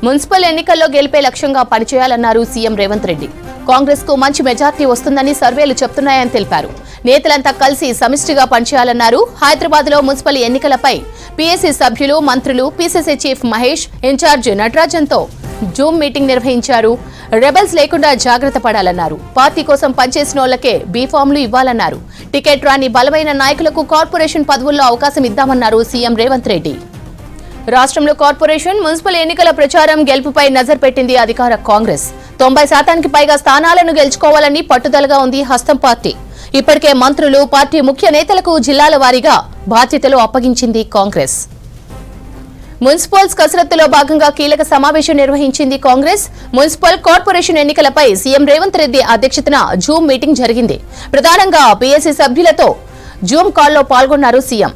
Municipal ఎన్నికల్లో గెలిపే లక్ష్యంగా పనిచేయాలన్నారు సీఎం రేవంత్ రెడ్డి. కాంగ్రెస్ కు మంచి మెజార్టీ వస్తుందని సర్వేలు చెప్తున్నాయని తెలిపారు. నేతలంతా కలిసి సమిష్టిగా పనిచేయాలన్నారు. హైదరాబాద్ లో మున్సిపల్ ఎన్నికలపై పీఏసీ సభ్యులు, మంత్రులు, పీసీసీ చీఫ్ మహేష్, ఇన్ఛార్జ్ నటరాజన్తో జూమ్ మీటింగ్ నిర్వహించారు. రెబల్స్ లేకుండా జాగ్రత్త పడాలన్నారు. పార్టీ కోసం పనిచేసినోళ్లకే బీఫామ్లు ఇవ్వాలన్నారు. టికెట్ రాని బలమైన నాయకులకు కార్పొరేషన్ పదవుల్లో అవకాశం ఇద్దామన్నారు సీఎం రేవంత్ రెడ్డి. రాష్ట్రంలో కార్పొరేషన్, మున్సిపల్ ఎన్నికల ప్రచారం గెలుపుపై నజర్ పెట్టింది అధికార కాంగ్రెస్. 90% పైగా స్థానాలను గెలుచుకోవాలని పట్టుదలగా ఉంది హస్తం పార్టీ. ఇప్పటికే మంత్రులు, పార్టీ ముఖ్య నేతలకు జిల్లాల వారీగా బాధ్యతలు అప్పగించింది కాంగ్రెస్. మున్సిపల్స్ కసరత్తులో భాగంగా కీలక సమావేశం నిర్వహించింది కాంగ్రెస్. మున్సిపల్, కార్పొరేషన్ ఎన్నికలపై సీఎం రేవంత్ రెడ్డి అధ్యక్షతన జూమ్ మీటింగ్ జరిగింది. ప్రధానంగా పీఏసీ సభ్యులతో జూమ్ కాల్లో పాల్గొన్నారు సీఎం.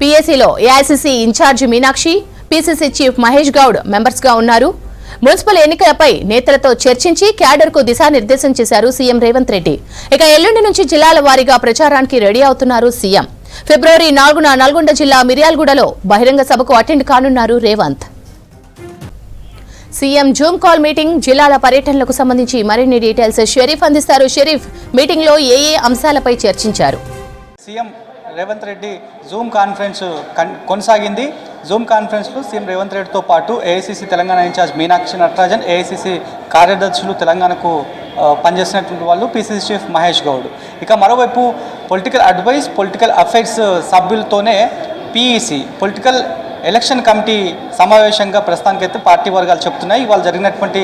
పీఏసీలో AICC incharge Meenakshi, PCC chief Mahesh Goud members గా ఉన్నారు. మున్సిపల్ ఎన్నికలపై నేతలతో చర్చించి క్యాడర్ కు దిశానిర్దేశం చేశారు సీఎం రేవంత్ రెడ్డి. ఇక ఎల్లుండి నుంచి జిల్లాల వారీగా ప్రచారానికి రెడీ అవుతున్నారు సీఎం. ఫిబ్రవరి 4న నల్గొండ జిల్లా మిర్యాలగూడలో బహిరంగ సభకు అటెండ్ కానున్నారు Revanth. CM Zoom call meeting, జిల్లాల పర్యటనలకు సంబంధించి మరిన్ని డీటెయిల్స్ షరీఫ్ అందిస్తారు. షరీఫ్, మీటింగ్ లో ఏ అంశాలపై చర్చించారు? CM Revanth Reddy Zoom conference కొనసాగింది. జూమ్ కాన్ఫరెన్స్లో సీఎం రేవంత్ రెడ్డితో పాటు AICC Telangana in charge Meenakshi Natarajan, AICC కార్యదర్శులు, తెలంగాణకు పనిచేసినటువంటి వాళ్ళు, పీసీసీ చీఫ్ మహేష్ గౌడ్. ఇక మరోవైపు పొలిటికల్ అడ్వైస్, పొలిటికల్ అఫైర్స్ సభ్యులతోనే పీఈసీ పొలిటికల్ ఎలక్షన్ కమిటీ సమావేశంగా ప్రస్తుతానికైతే పార్టీ వర్గాలు చెప్తున్నాయి. ఇవాళ జరిగినటువంటి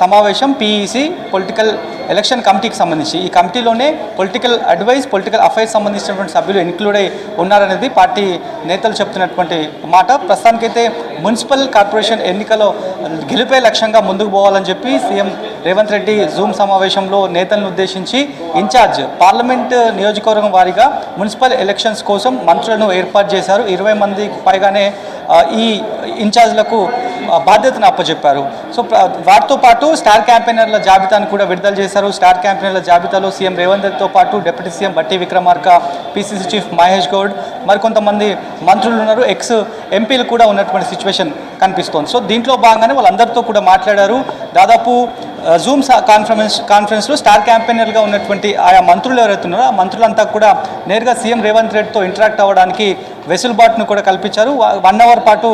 సమావేశం పీఈసీ పొలిటికల్ ఎలక్షన్ కమిటీకి సంబంధించి, ఈ కమిటీలోనే పొలిటికల్ అడ్వైస్, పొలిటికల్ అఫైర్స్ సంబంధించినటువంటి సభ్యులు ఇంక్లూడ్ అయి ఉన్నారనేది పార్టీ నేతలు చెప్తున్నటువంటి మాట. ప్రస్తుతానికైతే మున్సిపల్, కార్పొరేషన్ ఎన్నికలో గెలిపే లక్ష్యంగా ముందుకు పోవాలని చెప్పి సీఎం రేవంత్ రెడ్డి జూమ్ సమావేశంలో నేతలను ఉద్దేశించి ఇన్ఛార్జ్ పార్లమెంట్ నియోజకవర్గం వారీగా మున్సిపల్ ఎలక్షన్స్ కోసం మంత్రులను ఏర్పాటు చేశారు. 20 మందికి పైగానే ఈ ఇన్ఛార్జ్లకు బాధ్యతను అప్పచెప్పారు. సో వాటితో పాటు స్టార్ క్యాంపెయినర్ల జాబితాను కూడా విడుదల చేశారు. స్టార్ క్యాంపెయినర్ల జాబితాలో సీఎం రేవంత్ రెడ్డితో పాటు డిప్యూటీ సీఎం బట్టి విక్రమార్క, పీసీసీ చీఫ్ మహేష్ గౌడ్, మరికొంతమంది మంత్రులు ఉన్నారు. ఎక్స్ ఎంపీలు కూడా ఉన్నటువంటి సిచ్యువేషన్ కనిపిస్తోంది. సో దీంట్లో భాగంగానే వాళ్ళందరితో కూడా మాట్లాడారు. దాదాపు జూమ్ కాన్ఫరెన్స్లో స్టార్ క్యాంపెయినర్గా ఉన్నటువంటి ఆయా మంత్రులు ఎవరైతే ఉన్నారో ఆ మంత్రులంతా కూడా నేరుగా సీఎం రేవంత్ రెడ్డితో ఇంటరాక్ట్ అవ్వడానికి వెసులుబాటును కూడా కల్పించారు. 1 అవర్ పాటు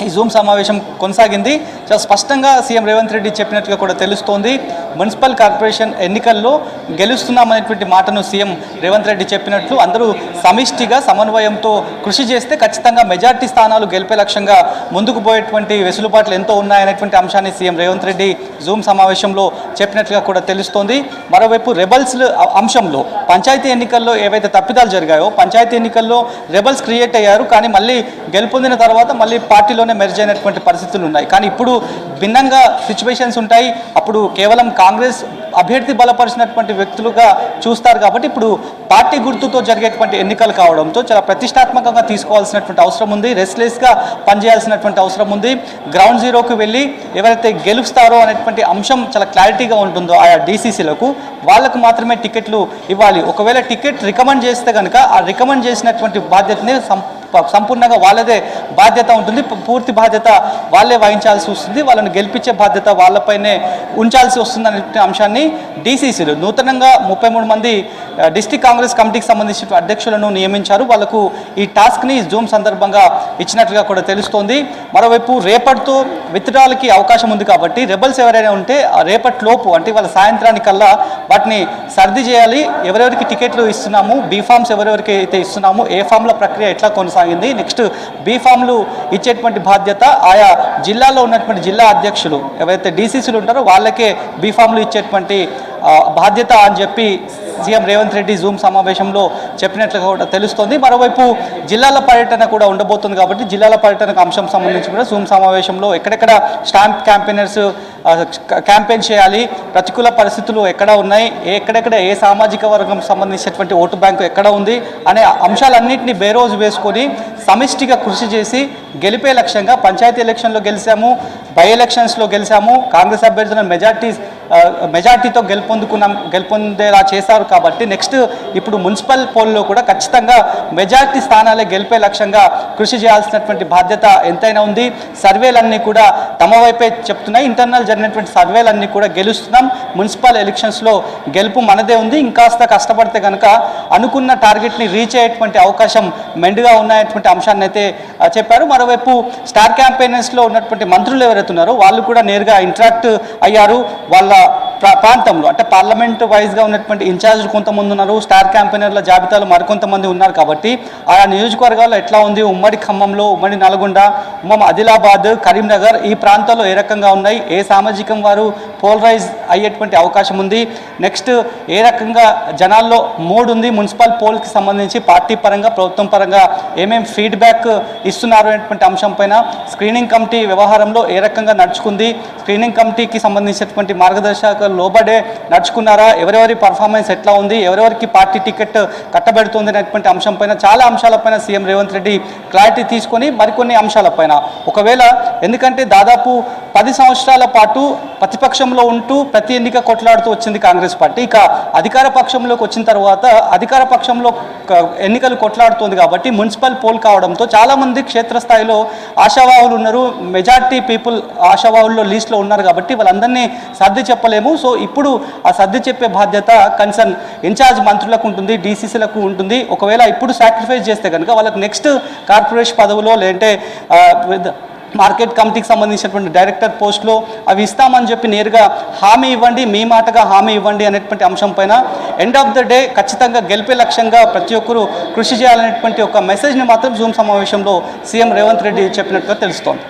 ఈ జూమ్ సమావేశం కొనసాగింది. చాలా స్పష్టంగా సీఎం రేవంత్ రెడ్డి చెప్పినట్టుగా కూడా తెలుస్తోంది. మున్సిపల్, కార్పొరేషన్ ఎన్నికల్లో గెలుస్తున్నామనేటువంటి మాటను సీఎం రేవంత్ రెడ్డి చెప్పినట్లు అందరూ సమిష్టిగా, సమన్వయంతో కృషి చేస్తే ఖచ్చితంగా మెజార్టీ స్థానాలు గెలిపే లక్ష్యంగా ముందుకు పోయేటువంటి వెసులుబాట్లు ఎంతో ఉన్నాయనేటువంటి అంశాన్ని సీఎం రేవంత్ రెడ్డి జూమ్ సమావేశంలో చెప్పినట్లుగా కూడా తెలుస్తోంది. మరోవైపు రెబల్స్ అంశంలో పంచాయతీ ఎన్నికల్లో ఏవైతే తప్పిదాలు జరిగాయో, పంచాయతీ ఎన్నికల్లో రెబల్స్ క్రియేట్ అయ్యారు. కానీ మళ్ళీ గెలుపొందిన తర్వాత మళ్ళీ పార్టీలోనే మెర్జ్ అయినటువంటి పరిస్థితులు ఉన్నాయి. కానీ ఇప్పుడు భిన్నంగా సిచ్యువేషన్స్ ఉంటాయి. అప్పుడు కేవలం కాంగ్రెస్ అభ్యర్థి బలపరిచినటువంటి వ్యక్తులుగా చూస్తారు. కాబట్టి ఇప్పుడు పార్టీ గుర్తుతో జరిగేటువంటి ఎన్నికలు కావడంతో చాలా ప్రతిష్టాత్మకంగా తీసుకోవాల్సినటువంటి అవసరం ఉంది. రెస్ట్లెస్గా పనిచేయాల్సినటువంటి అవసరం ఉంది. గ్రౌండ్ జీరోకి వెళ్ళి ఎవరైతే గెలుస్తారో అనేటువంటి అంశం చాలా క్లారిటీగా ఉంటుందో ఆయా డీసీసీలకు, వాళ్ళకు మాత్రమే టికెట్లు ఇవ్వాలి. ఒకవేళ టికెట్ రికమెండ్ చేస్తే కనుక ఆ రికమెండ్ చేసినటువంటి బాధ్యతని సంపూర్ణంగా వాళ్ళదే బాధ్యత ఉంటుంది. పూర్తి బాధ్యత వాళ్ళే వహించాల్సి వస్తుంది. వాళ్ళని గెలిపించే బాధ్యత వాళ్ళపైనే ఉంచాల్సి వస్తుంది అనే అంశాన్ని డీసీసీలు నూతనంగా 33 మంది డిస్ట్రిక్ట్ కాంగ్రెస్ కమిటీకి సంబంధించిన అధ్యక్షులను నియమించారు. వాళ్ళకు ఈ టాస్క్ని జూమ్ సందర్భంగా ఇచ్చినట్లుగా కూడా తెలుస్తోంది. మరోవైపు రేపటితో విత్డ్రాల్కి అవకాశం ఉంది కాబట్టి రెబల్స్ ఎవరైనా ఉంటే రేపటిలోపు, అంటే వాళ్ళ సాయంత్రానికల్లా వాటిని సర్ది చేయాలి. ఎవరెవరికి టికెట్లు ఇస్తున్నాము, బీఫామ్స్ ఎవరెవరికి అయితే ఇస్తున్నాము, ఏ ఫామ్ల ప్రక్రియ ఎట్లా కొనసాగింది, నెక్స్ట్ బీఫామ్లు ఇచ్చేటువంటి బాధ్యత ఆయా జిల్లాలో ఉన్నటువంటి జిల్లా అధ్యక్షులు ఎవరైతే డీసీసీలు ఉంటారో వాళ్ళకే బీఫామ్లు ఇచ్చేటువంటి బాధ్యత అని చెప్పి సీఎం రేవంత్ రెడ్డి జూమ్ సమావేశంలో చెప్పినట్లుగా కూడా తెలుస్తోంది. మరోవైపు జిల్లాల పర్యటన కూడా ఉండబోతుంది కాబట్టి జిల్లాల పర్యటనకు అంశం సంబంధించి కూడా జూమ్ సమావేశంలో ఎక్కడెక్కడ స్టాంప్ క్యాంపెయినర్స్ క్యాంపెయిన్ చేయాలి, ప్రతికూల పరిస్థితులు ఎక్కడ ఉన్నాయి, ఎక్కడెక్కడ ఏ సామాజిక వర్గం సంబంధించినటువంటి ఓటు బ్యాంకు ఎక్కడ ఉంది అనే అంశాలన్నింటినీ బేరోజు వేసుకొని సమిష్టిగా కృషి చేసి గెలిపే లక్ష్యంగా పంచాయతీ ఎలక్షన్లో గెలిచాము, బై ఎలక్షన్స్లో గెలిచాము, కాంగ్రెస్ అభ్యర్థులను మెజార్టీతో గెలుపొందేలా చేశారు. కాబట్టి నెక్స్ట్ ఇప్పుడు మున్సిపల్ పోల్లో కూడా ఖచ్చితంగా మెజార్టీ స్థానాలే గెలిపే లక్ష్యంగా కృషి చేయాల్సినటువంటి బాధ్యత ఎంతైనా ఉంది. సర్వేలన్నీ కూడా తమ వైపే చెప్తున్నాయి. ఇంటర్నల్ జరిగినటువంటి సర్వేలన్నీ కూడా గెలుస్తున్నాం, మున్సిపల్ ఎలక్షన్స్లో గెలుపు మనదే ఉంది. ఇంకాస్త కష్టపడితే కనుక అనుకున్న టార్గెట్ని రీచ్ అయ్యేటువంటి అవకాశం మెండుగా ఉన్నాయటువంటి అంశాన్ని అయితే చెప్పారు. మరోవైపు స్టార్ క్యాంపెయినర్స్లో ఉన్నటువంటి మంత్రులు ఎవరైతే ఉన్నారో వాళ్ళు కూడా నేరుగా ఇంటరాక్ట్ అయ్యారు. వాళ్ళ ప్రాంతంలో అంటే పార్లమెంట్ వైజ్గా ఉన్నటువంటి ఇన్ఛార్జ్ కొంతమంది ఉన్నారు, స్టార్ క్యాంపెయినర్ల జాబితాలో మరికొంతమంది ఉన్నారు. కాబట్టి ఆయా నియోజకవర్గాల్లో ఎట్లా ఉంది, ఉమ్మడి ఖమ్మంలో, ఉమ్మడి నల్గొండ, ఆదిలాబాద్, కరీంనగర్ ఈ ప్రాంతాల్లో ఏ రకంగా ఉన్నాయి, ఏ సామాజికం వారు పోలరైజ్ అయ్యేటువంటి అవకాశం ఉంది, నెక్స్ట్ ఏ రకంగా జనాల్లో మూడ్ ఉంది, మున్సిపల్ పోల్కి సంబంధించి పార్టీ పరంగా ప్రభుత్వం పరంగా ఏమేమి ఫీడ్బ్యాక్ ఇస్తున్నారు అనేటువంటి అంశం పైన స్క్రీనింగ్ కమిటీ వ్యవహారంలో ఏ రకంగా నడుచుకుంది, స్క్రీనింగ్ కమిటీకి సంబంధించినటువంటి మార్గదర్శకాలు లోబడే నడుచుకున్నారా, ఎవరెవరి పర్ఫార్మెన్స్ ఎట్లా ఉంది, ఎవరెవరికి పార్టీ టికెట్ కట్టబెడుతుంది అనేటువంటి అంశం పైన చాలా అంశాలపైన సీఎం రేవంత్ రెడ్డి క్లారిటీ తీసుకొని మరికొన్ని అంశాలపైన ఒకవేళ ఎందుకంటే దాదాపు 10 సంవత్సరాల పాటు ప్రతిపక్షంలో ఉంటూ ప్రతి ఎన్నిక కొట్లాడుతూ వచ్చింది కాంగ్రెస్ పార్టీ. ఇక అధికార పక్షంలోకి వచ్చిన తర్వాత అధికార పక్షంలో ఎన్నికలు కొట్లాడుతుంది. కాబట్టి మున్సిపల్ పోల్ కావడంతో చాలామంది క్షేత్రస్థాయిలో ఆశావాహులు ఉన్నారు, మెజార్టీ పీపుల్ ఆశావాహుల్లో లిస్ట్లో ఉన్నారు. కాబట్టి వాళ్ళందరినీ సర్ది చెప్పలేము. సో ఇప్పుడు ఆ సర్ది చెప్పే బాధ్యత కన్సర్న్ ఇన్ఛార్జ్ మంత్రులకు ఉంటుంది, డీసీసీలకు ఉంటుంది. ఒకవేళ ఇప్పుడు సాక్రిఫైస్ చేస్తే కనుక వాళ్ళకి నెక్స్ట్ కార్పొరేషన్ పదవులో లేదంటే మార్కెట్ కమిటీకి సంబంధించినటువంటి డైరెక్టర్ పోస్టులో అవి ఇస్తామని చెప్పి నేరుగా హామీ ఇవ్వండి, మీ మాటగా హామీ ఇవ్వండి అనేటువంటి అంశం పైన ఎండ్ ఆఫ్ ద డే ఖచ్చితంగా గెలిపే లక్ష్యంగా ప్రతి ఒక్కరూ కృషి చేయాలనేటువంటి ఒక మెసేజ్ని మాత్రం జూమ్ సమావేశంలో సీఎం రేవంత్ రెడ్డి చెప్పినట్టుగా తెలుస్తోంది.